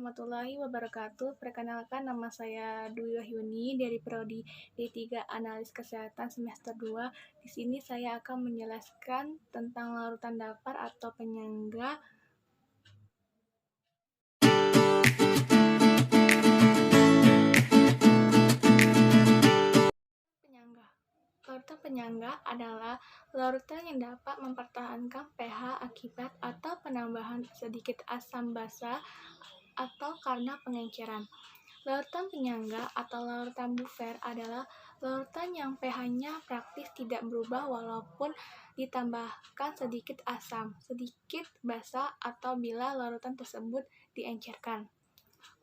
warahmatullahi wabarakatuh. Perkenalkan, nama saya Dwi Wahyuni dari Prodi D3 Analis Kesehatan semester 2. Di sini saya akan menjelaskan tentang larutan datar atau penyangga. Larutan penyangga adalah larutan yang dapat mempertahankan pH akibat atau penambahan sedikit asam basa atau karena pengenceran. Larutan penyangga atau larutan buffer adalah larutan yang pH-nya praktis tidak berubah walaupun ditambahkan sedikit asam, sedikit basa atau bila larutan tersebut diencerkan.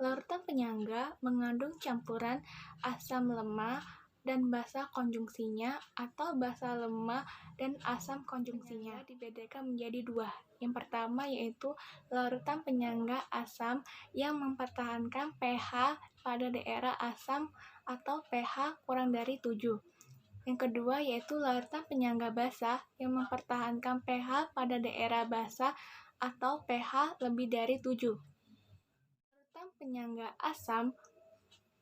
Larutan penyangga mengandung campuran asam lemah dan basa konjungsinya atau basa lemah dan asam konjungsinya. Dibedakan menjadi dua. Yang pertama yaitu larutan penyangga asam yang mempertahankan pH pada daerah asam atau pH kurang dari 7. Yang kedua yaitu larutan penyangga basa yang mempertahankan pH pada daerah basa atau pH lebih dari 7.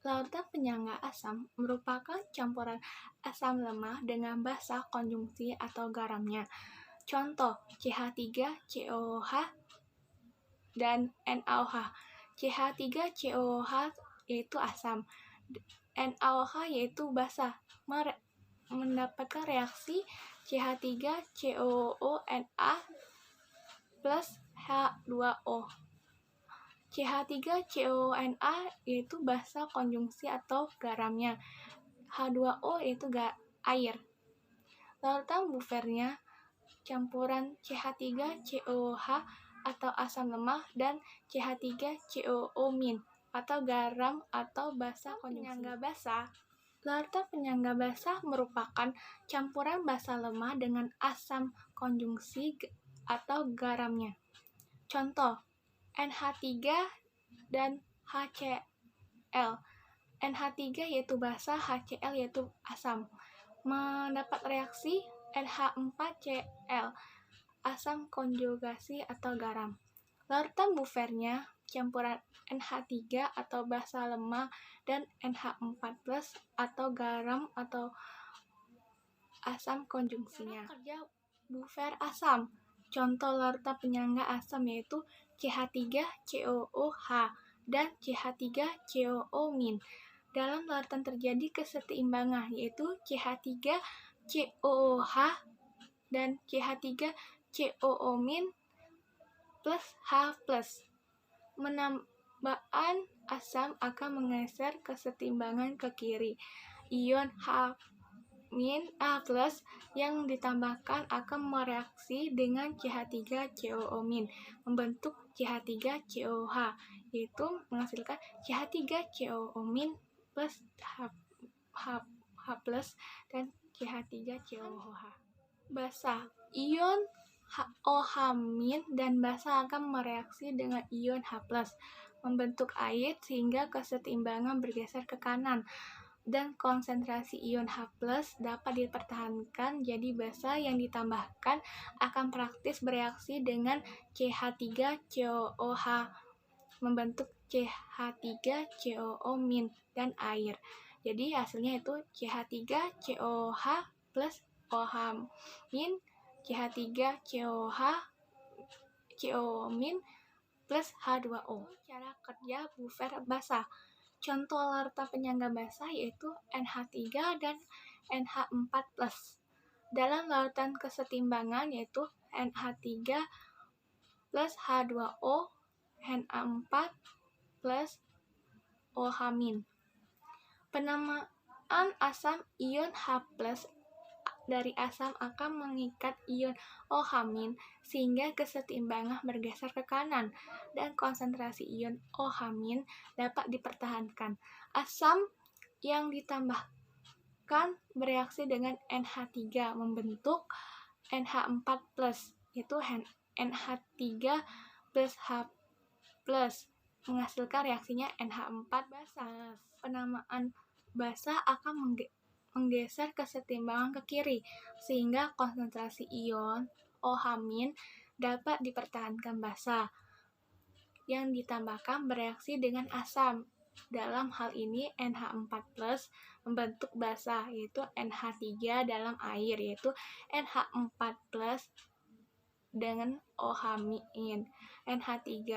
Larutan penyangga asam merupakan campuran asam lemah dengan basa konjungsi atau garamnya. Contoh CH3COOH dan NaOH. CH3COOH yaitu asam, NaOH yaitu basa. Mendapatkan reaksi CH3COONa plus H2O. CH3COONa yaitu basa konjungsi atau garamnya. H2O yaitu air. Larutan buffernya campuran CH3COOH atau asam lemah dan CH3COO- atau garam atau basa konjungsi. Larutan penyangga basa merupakan campuran basa lemah dengan asam konjungsi atau garamnya. Contoh NH3 dan HCl. NH3 yaitu basa, HCl yaitu asam. Mendapat reaksi NH4Cl, asam konjugasi atau garam. Larutan buffernya campuran NH3 atau basa lemah dan NH4+ atau garam atau asam konjungsinya. Kerja buffer asam. Contoh larutan penyangga asam yaitu CH3COOH dan CH3COO-. Dalam larutan terjadi kesetimbangan yaitu CH3COOH dan CH3COO- plus H+. Menambahan asam akan menggeser kesetimbangan ke kiri. Ion H- A+ yang ditambahkan akan mereaksi dengan CH3COO- membentuk CH3COOH, yaitu menghasilkan CH3COO- plus H+ dan CH3COOH. Basa. Ion OH- dan basa akan mereaksi dengan ion H+, membentuk air sehingga kesetimbangan bergeser ke kanan dan konsentrasi ion H+ dapat dipertahankan. Jadi basa yang ditambahkan akan praktis bereaksi dengan CH3COOH, membentuk CH3COO- dan air. Jadi hasilnya itu CH3COOH plus OH- CH3COOH COO- plus H2O. Cara kerja buffer basa. Contoh larutan penyangga basa yaitu NH3 dan NH4+. Dalam larutan kesetimbangan yaitu NH3 plus H2O, NH4 plus OH-. Penamaan asam ion H+ dari asam akan mengikat ion OH- sehingga kesetimbangan bergeser ke kanan dan konsentrasi ion OH- dapat dipertahankan. Asam yang ditambahkan bereaksi dengan NH3 membentuk NH4+, yaitu NH3 plus H+, menghasilkan reaksinya NH4 basa. Penamaan basa akan menggeser kesetimbangan ke kiri, sehingga konsentrasi ion OH- dapat dipertahankan basa. yang ditambahkan bereaksi dengan asam. Dalam hal ini NH4+ membentuk basa, yaitu NH3 dalam air, yaitu NH4+ dengan OH-, NH3+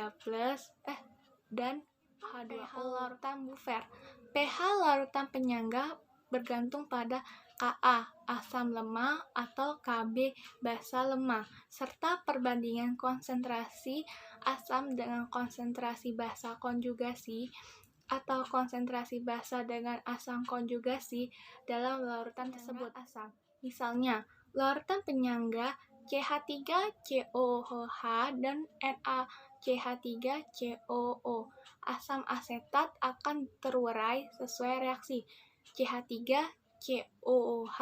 dan H2O. Larutan buffer. pH larutan penyangga bergantung pada Ka, asam lemah, atau Kb, basa lemah, serta perbandingan konsentrasi asam dengan konsentrasi basa konjugasi atau konsentrasi basa dengan asam konjugasi dalam larutan tersebut. Asam. Misalnya, larutan penyangga CH3COOH dan NaCH3COO. Asam asetat akan terurai sesuai reaksi CH3COOH,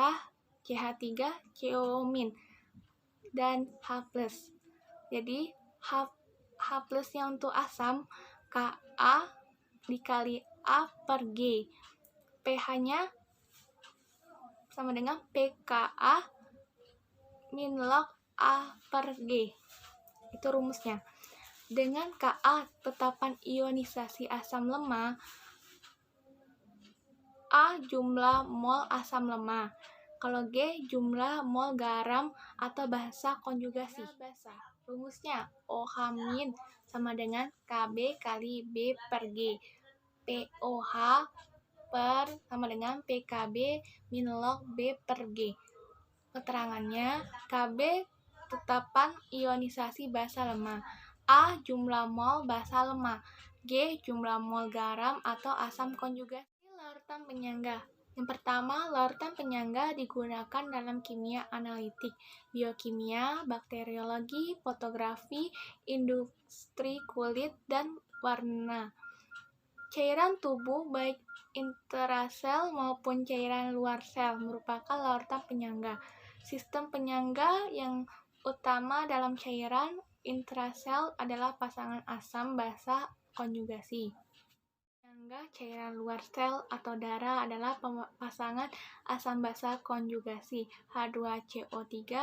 CH3COO- dan H+. Jadi H+-nya untuk asam Ka dikali A per G. pH-nya sama dengan pKa min log A per G. Itu rumusnya. Dengan Ka tetapan ionisasi asam lemah, A jumlah mol asam lemah. Kalau G jumlah mol garam atau basa konjugasi. Rumusnya OH- sama dengan Kb kali B per G. POH sama dengan PKB min log B per G. Keterangannya, Kb tetapan ionisasi basa lemah, A jumlah mol basa lemah, G jumlah mol garam atau asam konjugasi. Larutan penyangga. Yang pertama, larutan penyangga digunakan dalam kimia analitik, biokimia, bakteriologi, fotografi, industri kulit dan warna. Cairan tubuh baik intrasel maupun cairan luar sel merupakan larutan penyangga. Sistem penyangga yang utama dalam cairan intrasel adalah pasangan asam basa konjugasi. Penyangga cairan luar sel atau darah adalah pasangan asam basa konjugasi H2CO3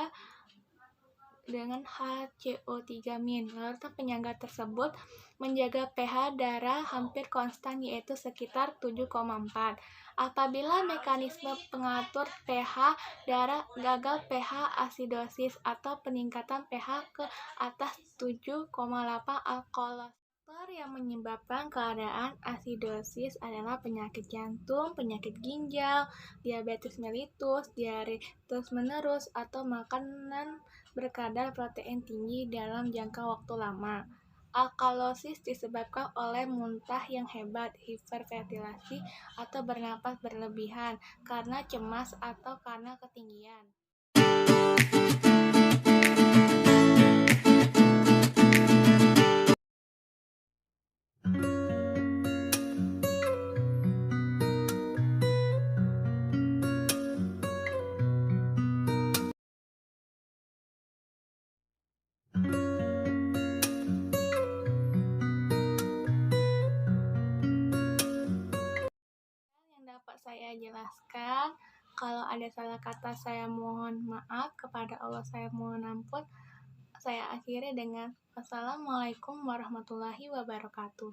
dengan HCO3-. Larutan penyangga tersebut menjaga pH darah hampir konstan, yaitu sekitar 7,4. Apabila mekanisme pengatur pH darah gagal, pH asidosis atau peningkatan pH ke atas 7,8 alkolos. Faktor yang menyebabkan keadaan asidosis adalah penyakit jantung, penyakit ginjal, diabetes mellitus, diare terus-menerus, atau makanan berkadar protein tinggi dalam jangka waktu lama. Alkalosis disebabkan oleh muntah yang hebat, hiperventilasi, atau bernapas berlebihan karena cemas atau karena ketinggian. Dapat saya jelaskan. Kalau ada salah kata, saya mohon maaf. Kepada Allah saya mohon ampun. Saya akhiri dengan Wassalamualaikum warahmatullahi wabarakatuh.